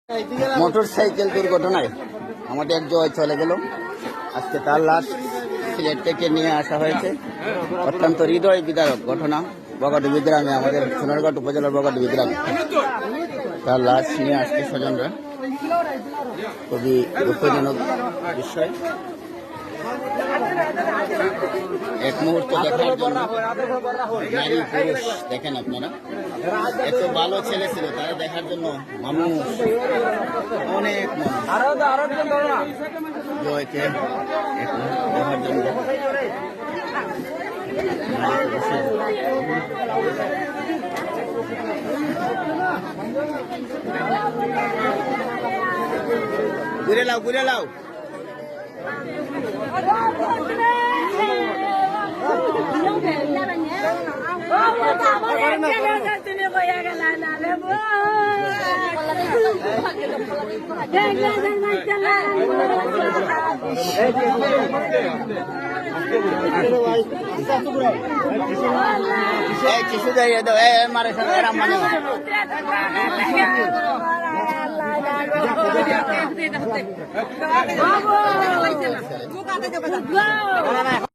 Motor cycle দুর্ঘটনায় আমাদের এক জয় চলে গেল। আজকে তার লাশ সিলেট থেকে নিয়ে আসা হয়েছে। অত্যন্ত হৃদয় বিদারক ঘটনা। বগাডুবি গ্রামে, আমাদের সোনারঘাট উপজেলার বগাডুবি গ্রামে তার লাশ নিয়ে আসছে স্বজনরা। খুবই দুঃখজনক বিষয়। এক মুহূর্ত দেখার জন্য নারী পুরুষ দেখেন আপনারা, এত ভালো ছেলে ছিল, তারা দেখার জন্য মানুষ অনেক জয়কে এক মুহূর্ত দেখার জন্য ঘুরে লাও ঘুরে লাও। কিছু দাঁড়িয়ে দাও, মারে মানে